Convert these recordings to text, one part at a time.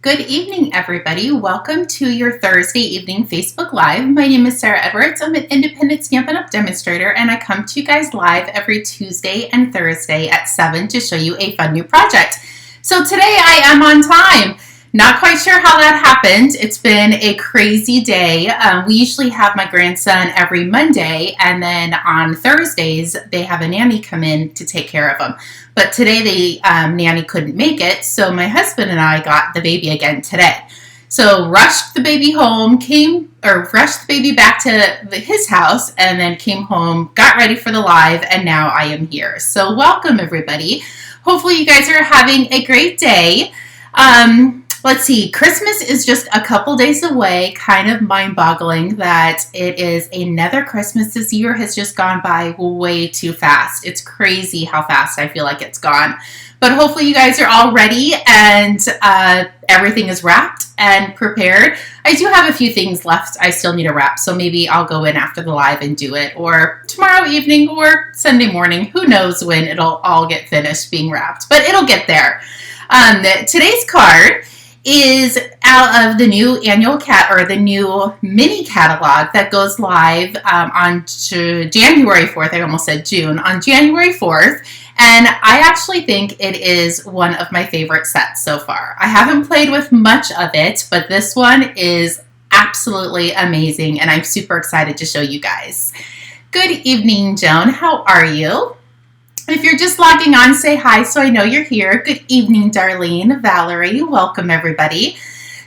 Good evening, everybody. Welcome to your Thursday evening Facebook Live. My name is Sarah Edwards. I'm an independent Stampin' Up! Demonstrator, and I come to you guys live every Tuesday and Thursday at 7 to show you a fun new project. So today I am on time. Not quite sure how that happened. It's been a crazy day. We usually have my grandson every Monday, and then on Thursdays, they have a nanny come in to take care of him. But today, the nanny couldn't make it, so my husband and I got the baby again today. So rushed the baby home, rushed the baby back to his house, and then came home, got ready for the live, and now I am here. So welcome, everybody. Hopefully you guys are having a great day. Let's see, Christmas is just a couple days away, kind of mind-boggling that it is another Christmas. This year has just gone by way too fast. It's crazy how fast I feel like it's gone. But hopefully you guys are all ready and everything is wrapped and prepared. I do have a few things left I still need to wrap, so maybe I'll go in after the live and do it, or tomorrow evening or Sunday morning. Who knows when it'll all get finished being wrapped, but it'll get there. Today's card is out of the new the new mini catalog that goes live on January 4th. I almost said June. On January 4th. And I actually think it is one of my favorite sets so far. I haven't played with much of it, but this one is absolutely amazing, and I'm super excited to show you guys. Good evening, Joan. How are you? If you're just logging on, say hi so I know you're here. Good evening, Darlene, Valerie. Welcome, everybody.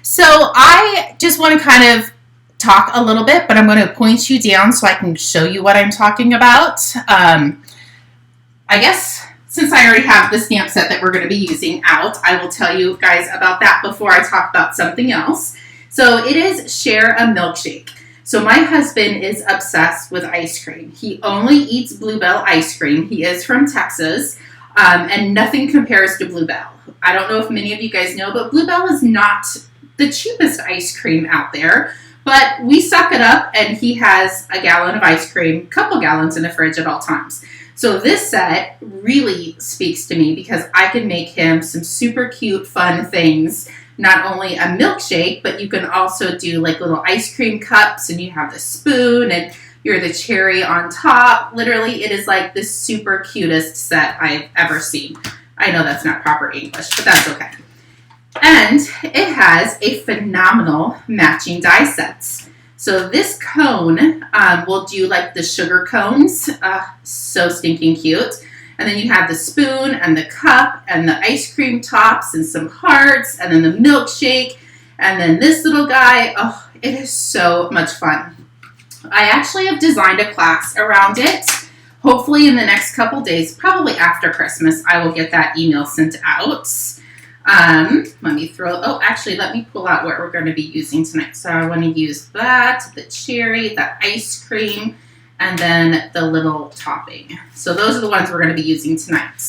So I just want to kind of talk a little bit, but I'm going to point you down so I can show you what I'm talking about. I guess since I already have the stamp set that we're going to be using out, I will tell you guys about that before I talk about something else. So it is Share a Milkshake. So my husband is obsessed with ice cream. He only eats Bluebell ice cream. He is from Texas, and nothing compares to Bluebell. I don't know if many of you guys know, but Bluebell is not the cheapest ice cream out there, but we suck it up, and he has a gallon of ice cream, a couple gallons in the fridge at all times. So this set really speaks to me because I can make him some super cute, fun things. Not only a milkshake, but you can also do like little ice cream cups, and you have the spoon and you're the cherry on top. Literally, it is like the super cutest set I've ever seen. I know that's not proper English, but that's okay. And it has a phenomenal matching die sets. So this cone will do like the sugar cones. So stinking cute. And then you have the spoon and the cup and the ice cream tops and some hearts and then the milkshake and then this little guy. Oh, it is so much fun. I actually have designed a class around it. Hopefully in the next couple days, probably after Christmas, I will get that email sent out. Let me pull out what we're going to be using tonight. So I want to use that, the cherry, the ice cream, and then the little topping. So those are the ones we're going to be using tonight.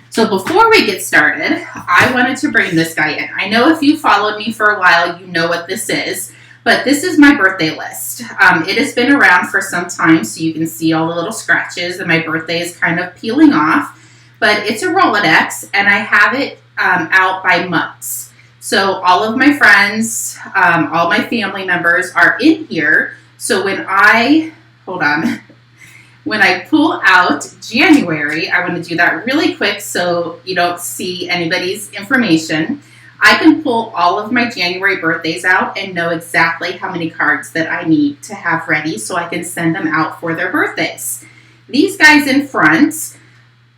So before we get started, I wanted to bring this guy in. I know if you followed me for a while, you know what this is, but this is my birthday list. It has been around for some time, so you can see all the little scratches, and my birthday is kind of peeling off, but it's a Rolodex, and I have it out by months. So all of my friends, all my family members are in here, so when I pull out January, I want to do that really quick so you don't see anybody's information. I can pull all of my January birthdays out and know exactly how many cards that I need to have ready so I can send them out for their birthdays. These guys in front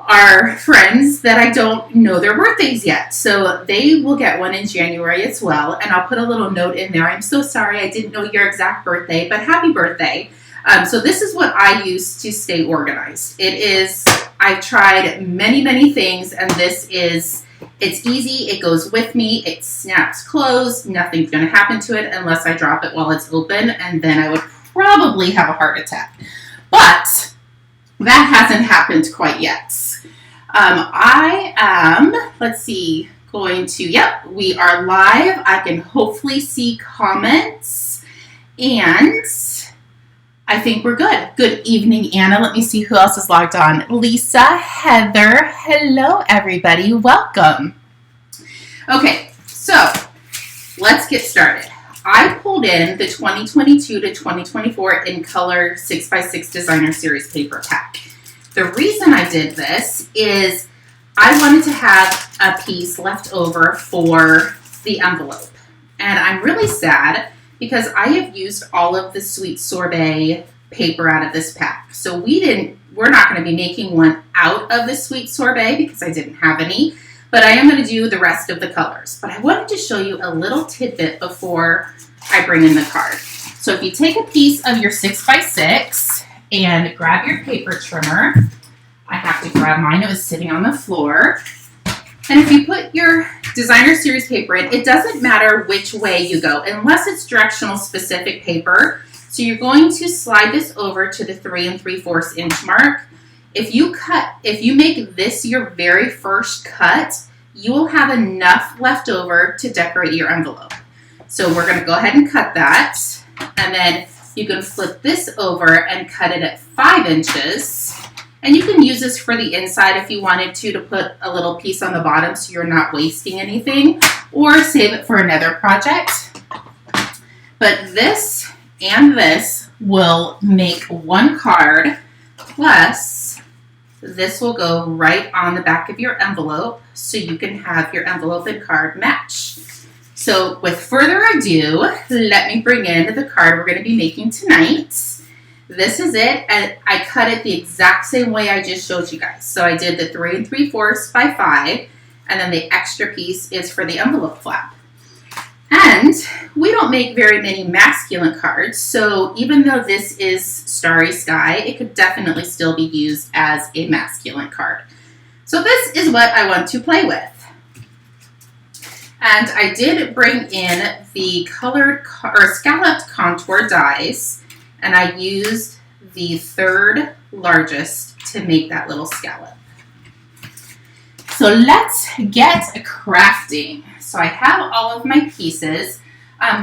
are friends that I don't know their birthdays yet, so they will get one in January as well, and I'll put a little note in there. I'm so sorry I didn't know your exact birthday, but happy birthday. So this is what I use to stay organized. I've tried many, many things, and it's easy, it goes with me, it snaps closed, nothing's going to happen to it unless I drop it while it's open, and then I would probably have a heart attack. But that hasn't happened quite yet. I am, we are live. I can hopefully see comments, and I think we're good. Good evening, Anna. Let me see who else is logged on. Lisa, Heather, hello, everybody. Welcome. Okay, so let's get started. I pulled in the 2022 to 2024 in color 6x6 designer series paper pack. The reason I did this is I wanted to have a piece left over for the envelope. And I'm really sad because I have used all of the Sweet Sorbet paper out of this pack. So we're not going to be making one out of the Sweet Sorbet because I didn't have any, but I am going to do the rest of the colors. But I wanted to show you a little tidbit before I bring in the card. So if you take a piece of your 6x6 and grab your paper trimmer, I have to grab mine, it was sitting on the floor. And if you put your designer series paper in, it doesn't matter which way you go, unless it's directional specific paper. So you're going to slide this over to the 3 3/4 inch mark. If you make this your very first cut, you will have enough left over to decorate your envelope. So we're going to go ahead and cut that. And then you can flip this over and cut it at 5 inches. And you can use this for the inside if you wanted to put a little piece on the bottom so you're not wasting anything, or save it for another project. But this and this will make one card, plus this will go right on the back of your envelope so you can have your envelope and card match. So with further ado, let me bring in the card we're going to be making tonight. This is it, and I cut it the exact same way I just showed you guys. So I did the 3 3/4 by 5, and then the extra piece is for the envelope flap. And we don't make very many masculine cards, so even though this is Starry Sky, it could definitely still be used as a masculine card. So this is what I want to play with. And I did bring in the colored or scalloped contour dies, and I used the 3rd largest to make that little scallop. So let's get crafting. So I have all of my pieces.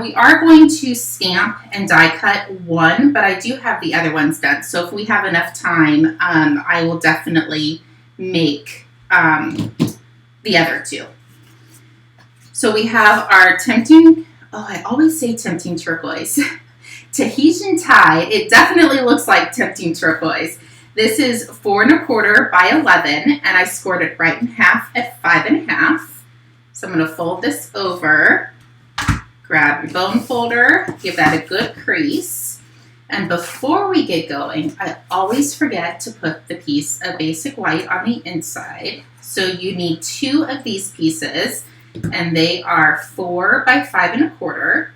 We are going to stamp and die cut one, but I do have the other ones done. So if we have enough time, I will definitely make the other two. So we have our tempting, I always say tempting turquoise, Tahitian tie. It definitely looks like tempting turquoise. This is 4 1/4 by 11, and I scored it right in half at 5 1/2. So I'm going to fold this over, grab your bone folder, give that a good crease. And before we get going, I always forget to put the piece of basic white on the inside. So you need 2 of these pieces, and they are 4 by 5 1/4.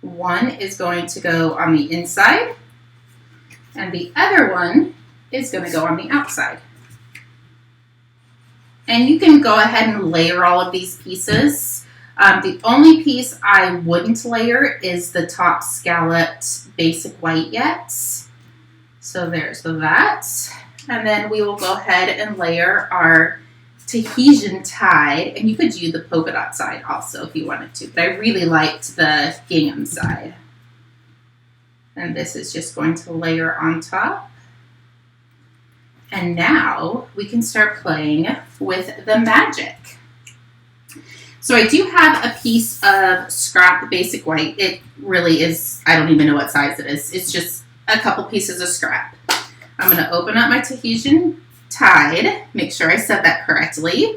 One is going to go on the inside, and the other one is going to go on the outside. And you can go ahead and layer all of these pieces. The only piece I wouldn't layer is the top scalloped basic white yet. So there's that. And then we will go ahead and layer our Tahitian tie. And you could do the polka dot side also if you wanted to. But I really liked the gingham side. And this is just going to layer on top. And now we can start playing with the magic. So I do have a piece of Scarp basic white. It really is, I don't even know what size it is. It's just a couple pieces of scrap. I'm going to open up my Tahitian tied, make sure I said that correctly,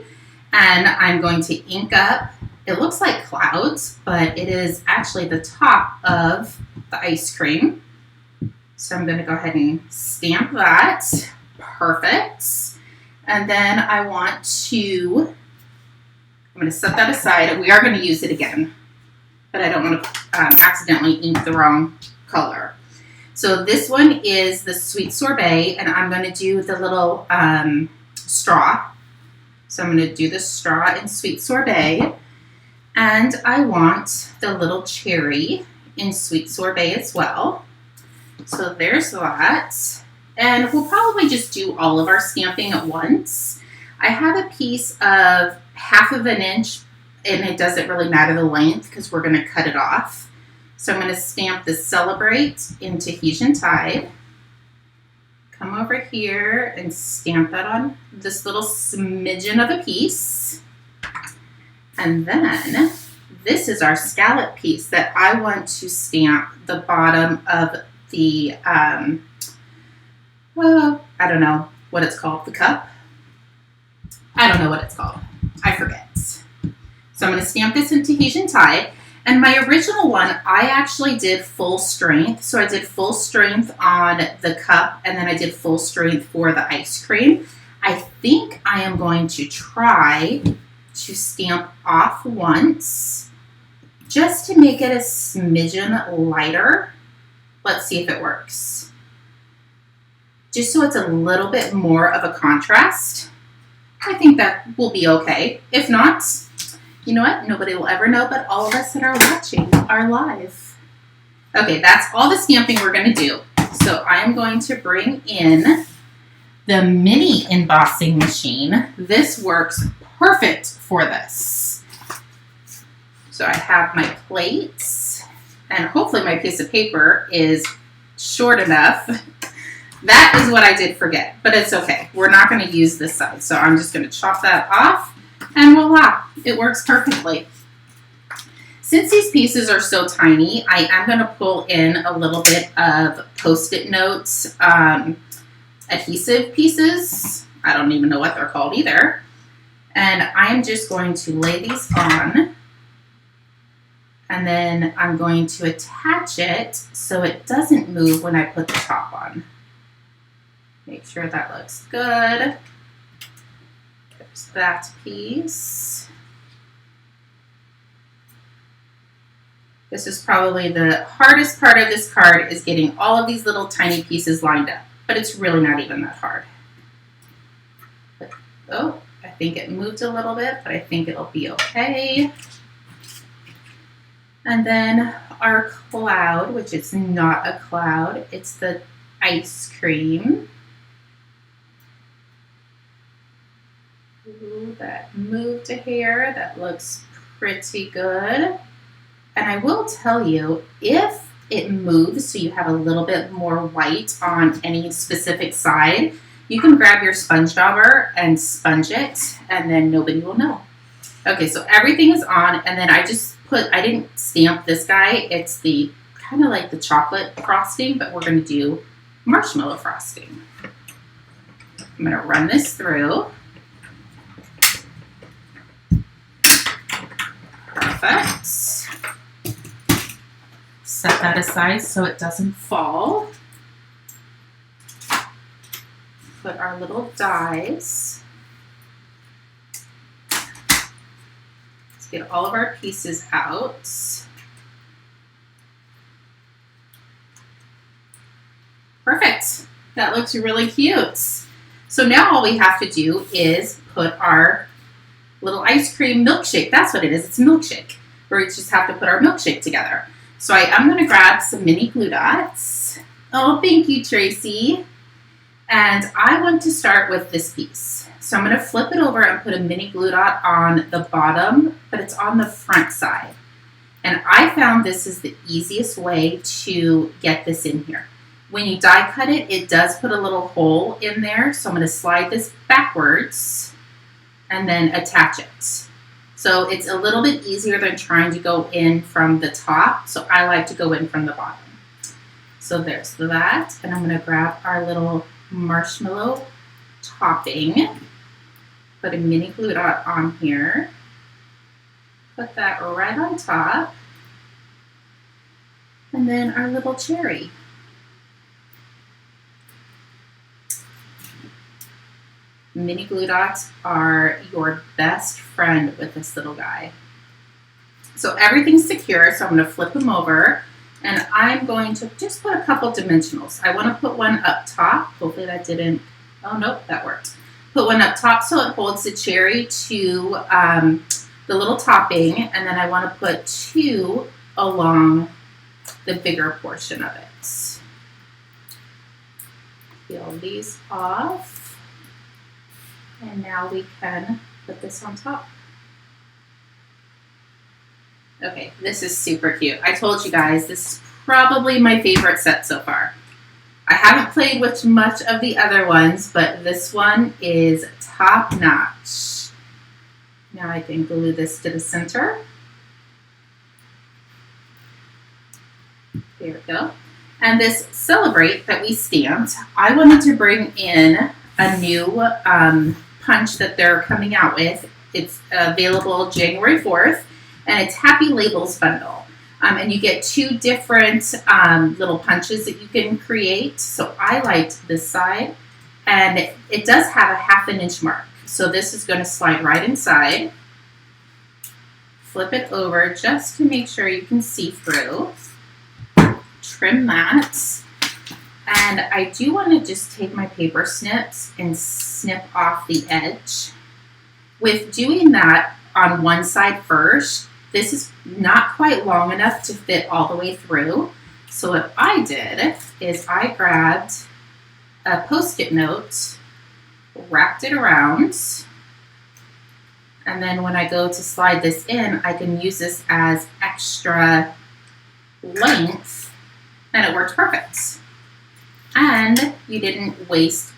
and I'm going to ink up, it looks like clouds, but it is actually the top of the ice cream. So I'm going to go ahead and stamp that. Perfect. And then I'm going to set that aside. We are going to use it again, but I don't want to accidentally ink the wrong color. So this one is the Sweet Sorbet, and I'm going to do the little straw. So I'm going to do the straw in Sweet Sorbet, and I want the little cherry in Sweet Sorbet as well. So there's that. And we'll probably just do all of our stamping at once. I have a piece of 1/2 inch, and it doesn't really matter the length because we're going to cut it off. So I'm going to stamp the Celebrate in Tahitian Tide. Come over here and stamp that on this little smidgen of a piece. And then this is our scallop piece that I want to stamp the bottom of the, well, I don't know what it's called, the cup. I don't know what it's called. I forget. So I'm going to stamp this in Tahitian Tide. And my original one, I actually did full strength. So I did full strength on the cup, and then I did full strength for the ice cream. I think I am going to try to stamp off once, just to make it a smidgen lighter. Let's see if it works. Just so it's a little bit more of a contrast. I think that will be okay. If not, you know what? Nobody will ever know but all of us that are watching are live. Okay, that's all the stamping we're going to do. So I'm going to bring in the mini embossing machine. This works perfect for this. So I have my plates, and hopefully my piece of paper is short enough. That is what I did forget, but it's okay. We're not going to use this side, so I'm just going to chop that off, and voila, it works perfectly. Since these pieces are so tiny, I am going to pull in a little bit of Post-it notes, adhesive pieces. I don't even know what they're called either. And I'm just going to lay these on, and then I'm going to attach it so it doesn't move when I put the top on. Make sure that looks good. There's that piece. This is probably the hardest part of this card, is getting all of these little tiny pieces lined up, but it's really not even that hard. Oh, I think it moved a little bit, but I think it'll be okay. And then our cloud, which is not a cloud, it's the ice cream. Ooh, that moved a hair. That looks pretty good. And I will tell you, if it moves so you have a little bit more white on any specific side, you can grab your sponge dauber and sponge it, and then nobody will know. Okay, so everything is on, and then I didn't stamp this guy. It's the kind of like the chocolate frosting, but we're going to do marshmallow frosting. I'm going to run this through. Perfect. Set that aside so it doesn't fall. Put our little dies. Let's get all of our pieces out. Perfect. That looks really cute. So now all we have to do is put our little ice cream milkshake. That's what it is. It's a milkshake. We just have to put our milkshake together. So I am going to grab some mini glue dots. Oh, thank you, Tracy. And I want to start with this piece. So I'm going to flip it over and put a mini glue dot on the bottom, but it's on the front side. And I found this is the easiest way to get this in here. When you die cut it, it does put a little hole in there. So I'm going to slide this backwards and then attach it. So it's a little bit easier than trying to go in from the top. So I like to go in from the bottom. So there's that. And I'm going to grab our little marshmallow topping. Put a mini glue dot on here. Put that right on top. And then our little cherry. Mini glue dots are your best friend with this little guy. So everything's secure, so I'm going to flip them over, and I'm going to just put a couple dimensionals. I want to put one up top. Hopefully that didn't, oh nope, that worked. Put one up top so it holds the cherry to the little topping, and then I want to put two along the bigger portion of it. Peel these off. And now we can put this on top. Okay, this is super cute. I told you guys, this is probably my favorite set so far. I haven't played with much of the other ones, but this one is top notch. Now I can glue this to the center. There we go. And this Celebrate that we stamped, I wanted to bring in a new punch that they're coming out with. It's available January 4th, and it's Happy Labels Bundle. And you get 2 different little punches that you can create. So I liked this side, and it does have a 1/2 inch mark. So this is going to slide right inside. Flip it over just to make sure you can see through. Trim that. And I do want to just take my paper snips and snip off the edge. With doing that on one side first, this is not quite long enough to fit all the way through. So what I did is I grabbed a Post-it note, wrapped it around, and then when I go to slide this in, I can use this as extra length, and it worked perfect. And you didn't waste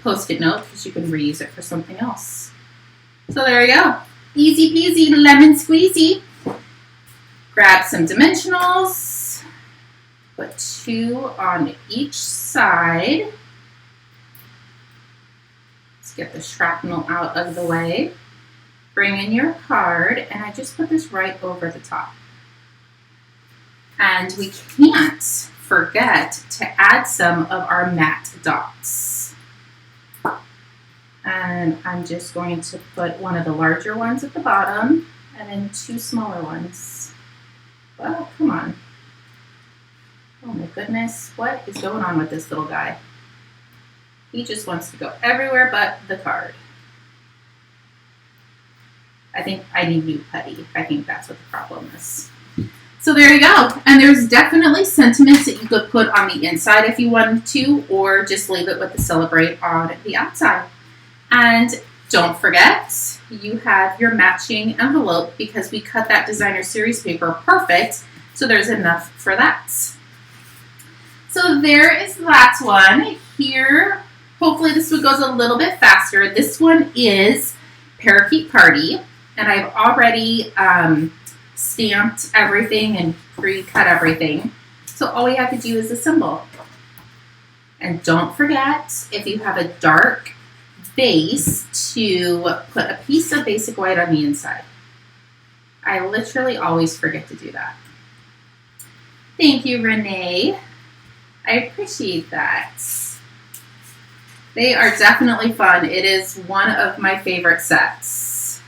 Post-it note because you can reuse it for something else. So there you go. Easy peasy, lemon squeezy. Grab some dimensionals. Put 2 on each side. Let's get the shrapnel out of the way. Bring in your card, and I just put this right over the top. And we can't forget to add some of our matte dots. And I'm just going to put one of the larger ones at the bottom and then 2 smaller ones. Well, come on. Oh my goodness, what is going on with this little guy? He just wants to go everywhere but the card. I think I need new putty. I think that's what the problem is. So there you go. And there's definitely sentiments that you could put on the inside if you wanted to, or just leave it with the Celebrate on the outside. And don't forget, you have your matching envelope because we cut that designer series paper perfect, so there's enough for that. So there is that one. Here, hopefully this one goes a little bit faster. This one is Parakeet Party, and I've already stamped everything and pre-cut everything. So all we have to do is assemble. And don't forget, if you have a dark base, to put a piece of basic white on the inside. I literally always forget to do that. Thank you, Renee. I appreciate that. They are definitely fun. It is one of my favorite sets.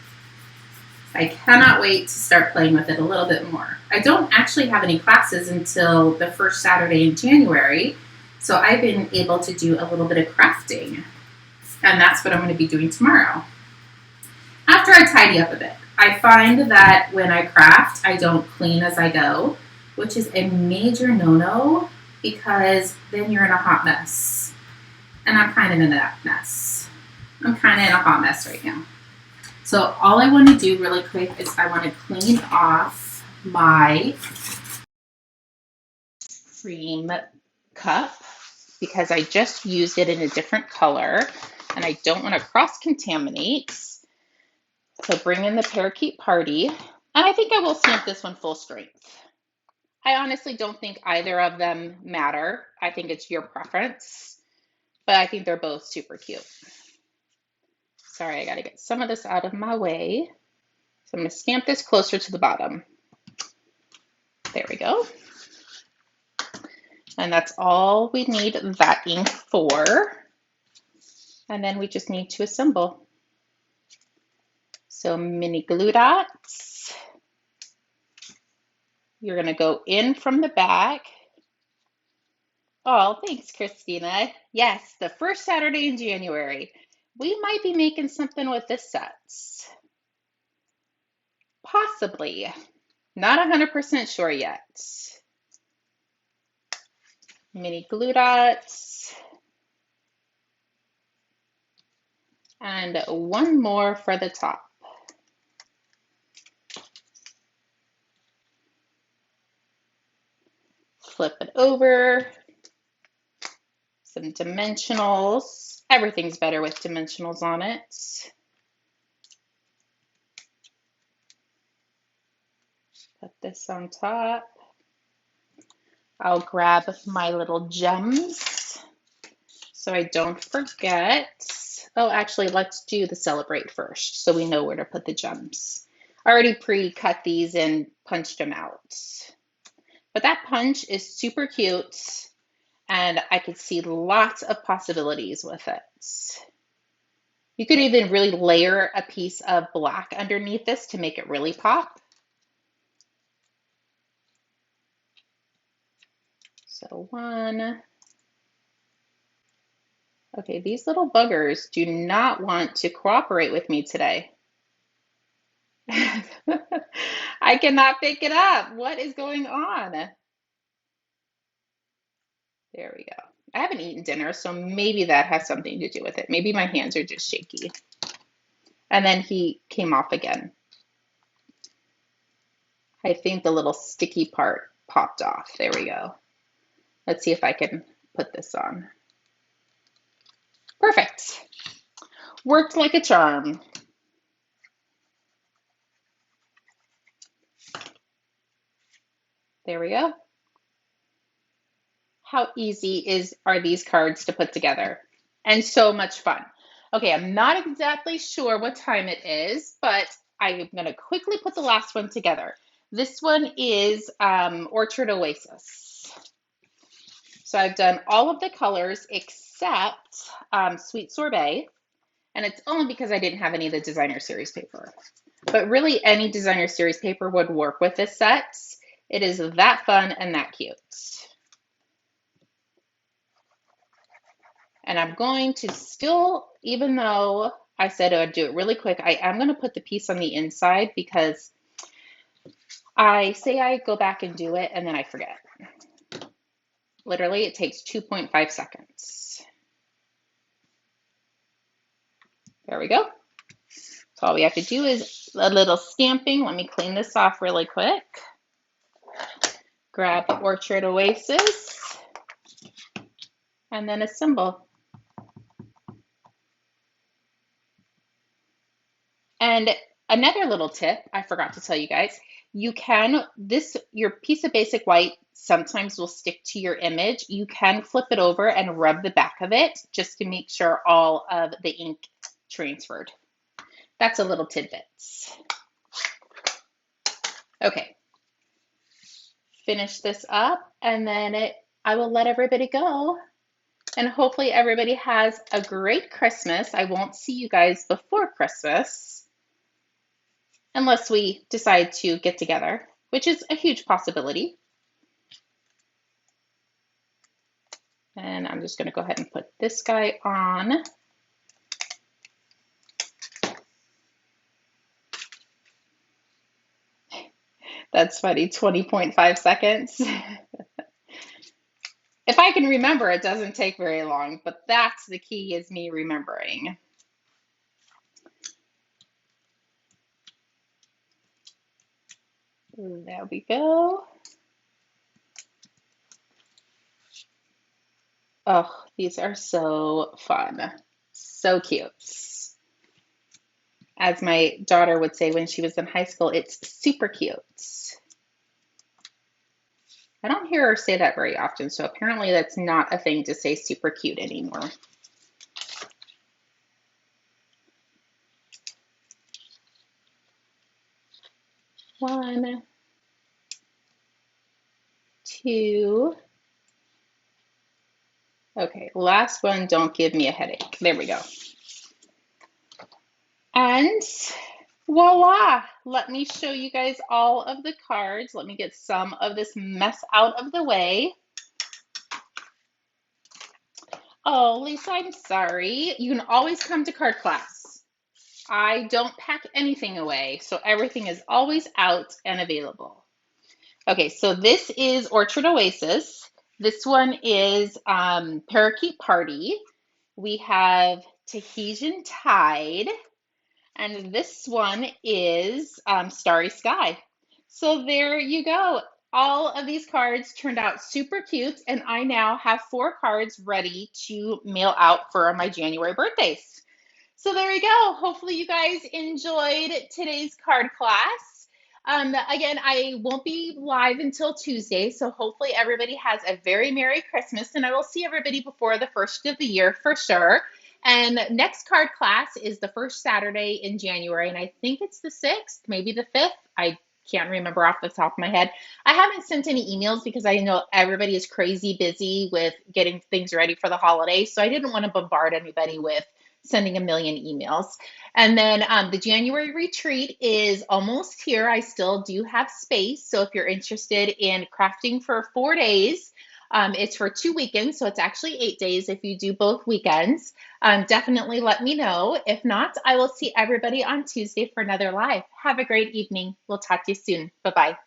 I cannot wait to start playing with it a little bit more. I don't actually have any classes until the first Saturday in January, so I've been able to do a little bit of crafting. And that's what I'm going to be doing tomorrow. After I tidy up a bit, I find that when I craft, I don't clean as I go, which is a major no-no because then you're in a hot mess. And I'm kind of in that mess. I'm kind of in a hot mess right now. So all I want to do really quick is I want to clean off my cream cup because I just used it in a different color. And I don't want to cross-contaminate. So bring in the Parakeet Party. And I think I will stamp this one full strength. I honestly don't think either of them matter. I think it's your preference. But I think they're both super cute. Sorry, I got to get some of this out of my way. So I'm going to stamp this closer to the bottom. There we go. And that's all we need that ink for. And then we just need to assemble. So mini glue dots. You're going to go in from the back. Oh, thanks, Christina. Yes, the first Saturday in January. We might be making something with this set. Possibly. Not 100% sure yet. Mini glue dots. And one more for the top. Flip it over. Some dimensionals. Everything's better with dimensionals on it. Put this on top. I'll grab my little gems so I don't forget. Oh, actually, let's do the celebrate first so we know where to put the gems. I already pre-cut these and punched them out. But that punch is super cute, and I could see lots of possibilities with it. You could even really layer a piece of black underneath this to make it really pop. So one. Okay, these little buggers do not want to cooperate with me today. I cannot pick it up. What is going on? There we go. I haven't eaten dinner, so maybe that has something to do with it. Maybe my hands are just shaky. And then he came off again. I think the little sticky part popped off. There we go. Let's see if I can put this on. Perfect. Worked like a charm. There we go. How easy are these cards to put together? And so much fun. Okay, I'm not exactly sure what time it is, but I'm going to quickly put the last one together. This one is Orchard Oasis. So I've done all of the colors except Sweet Sorbet, and it's only because I didn't have any of the designer series paper. But really any designer series paper would work with this set. It is that fun and that cute. And I'm going to still, even though I said I would do it really quick, I am going to put the piece on the inside because I say I go back and do it and then I forget. Literally, it takes 2.5 seconds. There we go. So all we have to do is a little stamping. Let me clean this off really quick. Grab Orchard Oasis and then a symbol. And another little tip I forgot to tell you guys, you can, your piece of basic white sometimes will stick to your image. You can flip it over and rub the back of it just to make sure all of the ink transferred. That's a little tidbit. Okay, finish this up and then I will let everybody go. And hopefully everybody has a great Christmas. I won't see you guys before Christmas unless we decide to get together, which is a huge possibility. And I'm just going to go ahead and put this guy on. That's funny, 20.5 seconds. If I can remember, it doesn't take very long, but that's the key, is me remembering. There we go. Oh, these are so fun. So cute. As my daughter would say when she was in high school, it's super cute. I don't hear her say that very often, so apparently that's not a thing to say super cute anymore. One, two. Okay, last one, don't give me a headache. There we go. And voila! Let me show you guys all of the cards. Let me get some of this mess out of the way. Oh, Lisa, I'm sorry. You can always come to card class. I don't pack anything away, so everything is always out and available. Okay, so this is Orchard Oasis. This one is Parakeet Party. We have Tahitian Tide. And this one is Starry Sky. So there you go. All of these cards turned out super cute, and I now have 4 cards ready to mail out for my January birthdays. So there you go. Hopefully you guys enjoyed today's card class. again, I won't be live until Tuesday, so hopefully everybody has a very Merry Christmas, and I will see everybody before the first of the year for sure. And next card class is the first Saturday in January, and I think it's the 6th, maybe the 5th. I can't remember off the top of my head. I haven't sent any emails because I know everybody is crazy busy with getting things ready for the holidays, so I didn't want to bombard anybody with sending a million emails. And then the January retreat is almost here. I still do have space. So if you're interested in crafting for 4 days, it's for 2 weekends. So it's actually 8 days if you do both weekends. Definitely let me know. If not, I will see everybody on Tuesday for another live. Have a great evening. We'll talk to you soon. Bye bye.